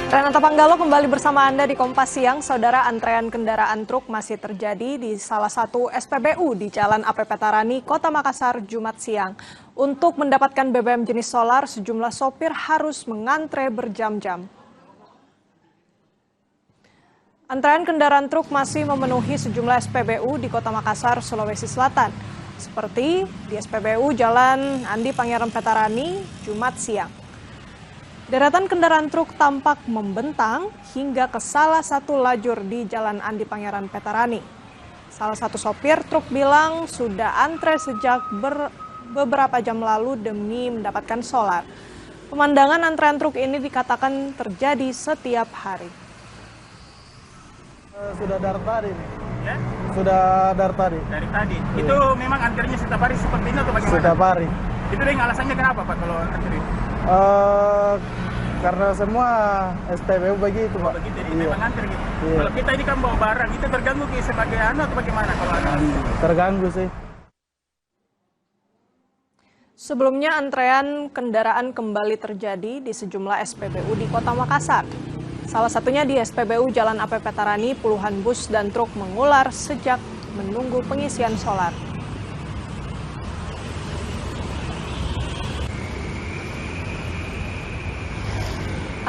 Renata Panggalo kembali bersama Anda di Kompas Siang. Saudara, antrean kendaraan truk masih terjadi di salah satu SPBU di Jalan AP Petarani, Kota Makassar, Jumat siang. Untuk mendapatkan BBM jenis solar, sejumlah sopir harus mengantre berjam-jam. Antrean kendaraan truk masih memenuhi sejumlah SPBU di Kota Makassar, Sulawesi Selatan. Seperti di SPBU Jalan Andi Pangeran Petarani, Jumat siang. Deretan kendaraan truk tampak membentang hingga ke salah satu lajur di Jalan Andi Pangeran Petarani. Salah satu sopir truk bilang sudah antre sejak beberapa jam lalu demi mendapatkan solar. Pemandangan antrean truk ini dikatakan terjadi setiap hari. Sudah dari tadi nih. Ya? Sudah dari tadi. Dari tadi. Iya. Itu memang antrinya setiap hari seperti ini atau bagaimana? Setiap hari. Itu dengan alasannya kenapa Pak kalau antri? Karena semua SPBU begitu, Pak. Begitu, jadi Iya. memang antri gitu. Iya. Kalau kita ini kan bawa barang, itu terganggu sebagai atau bagaimana kalau ada? Terganggu sih. Sebelumnya antrean kendaraan kembali terjadi di sejumlah SPBU di Kota Makassar. Salah satunya di SPBU Jalan AP Petarani, puluhan bus dan truk mengular sejak menunggu pengisian solar.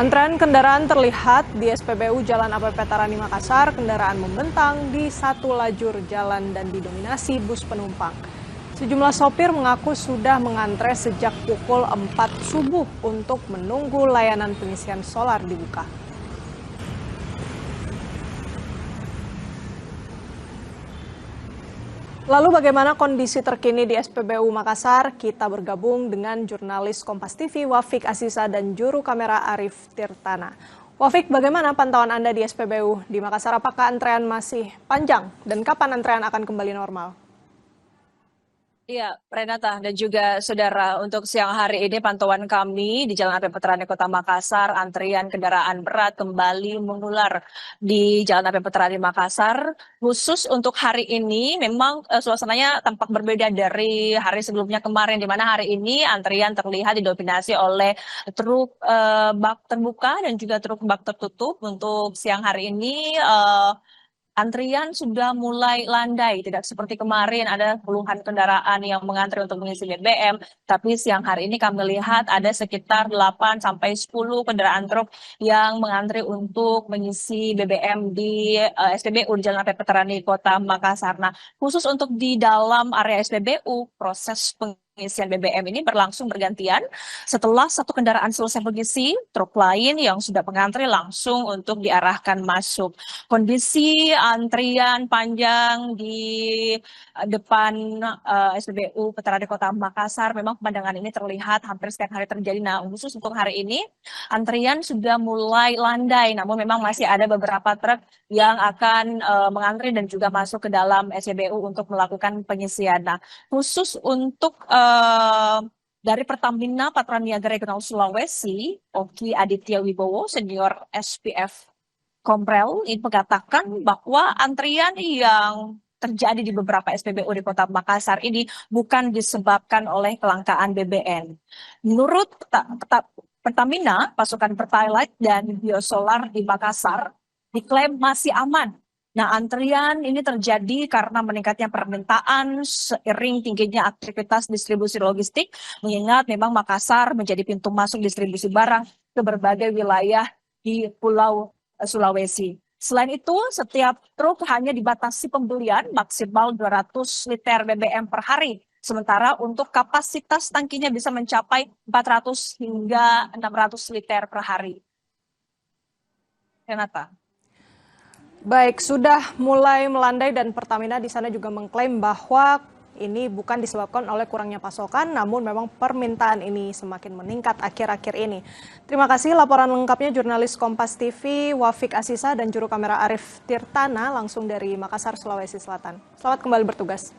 Antrean kendaraan terlihat di SPBU Jalan AP Petarani Makassar, kendaraan membentang di satu lajur jalan dan didominasi bus penumpang. Sejumlah sopir mengaku sudah mengantre sejak pukul 4 subuh untuk menunggu layanan pengisian solar dibuka. Lalu bagaimana kondisi terkini di SPBU Makassar? Kita bergabung dengan jurnalis Kompas TV Wafik Asisa dan juru kamera Arif Tirtana. Wafik, bagaimana pantauan Anda di SPBU di Makassar? Apakah antrean masih panjang dan kapan antrean akan kembali normal? Iya, Renata dan juga saudara, untuk siang hari ini pantauan kami di Jalan AP Petarani Kota Makassar, antrian kendaraan berat kembali mengular di Jalan AP Petarani Makassar. Khusus untuk hari ini memang suasananya tampak berbeda dari hari sebelumnya kemarin, di mana hari ini antrian terlihat didominasi oleh truk bak terbuka dan juga truk bak tertutup. Untuk siang hari ini antrian sudah mulai landai, tidak seperti kemarin ada puluhan kendaraan yang mengantri untuk mengisi BBM, tapi siang hari ini kami lihat ada sekitar 8 sampai 10 kendaraan truk yang mengantri untuk mengisi BBM di SPBU di Jalan AP Petarani Kota Makassar. Nah, khusus untuk di dalam area SPBU, proses pengisian BBM ini berlangsung bergantian. Setelah satu kendaraan selesai mengisi, truk lain yang sudah mengantri langsung untuk diarahkan masuk. Kondisi antrian panjang di depan SPBU Petarani Kota Makassar, memang pemandangan ini terlihat hampir setiap hari terjadi. Nah, khusus untuk hari ini, antrian sudah mulai landai, namun memang masih ada beberapa truk yang akan mengantri dan juga masuk ke dalam SPBU untuk melakukan pengisian. Nah, khusus untuk dari Pertamina Patraniaga Regional Sulawesi, Oki Aditya Wibowo, senior SPF Komprel, ini mengatakan bahwa antrian yang terjadi di beberapa SPBU di Kota Makassar ini bukan disebabkan oleh kelangkaan BBM. Menurut Pertamina, pasokan Pertalite dan biosolar di Makassar diklaim masih aman. Nah, antrian ini terjadi karena meningkatnya permintaan seiring tingginya aktivitas distribusi logistik, mengingat memang Makassar menjadi pintu masuk distribusi barang ke berbagai wilayah di Pulau Sulawesi. Selain itu, setiap truk hanya dibatasi pembelian maksimal 200 liter BBM per hari. Sementara untuk kapasitas tangkinya bisa mencapai 400 hingga 600 liter per hari. Renata. Baik, sudah mulai melandai dan Pertamina di sana juga mengklaim bahwa ini bukan disebabkan oleh kurangnya pasokan, namun memang permintaan ini semakin meningkat akhir-akhir ini. Terima kasih laporan lengkapnya jurnalis Kompas TV Wafik Asisa dan juru kamera Arif Tirtana langsung dari Makassar, Sulawesi Selatan. Selamat kembali bertugas.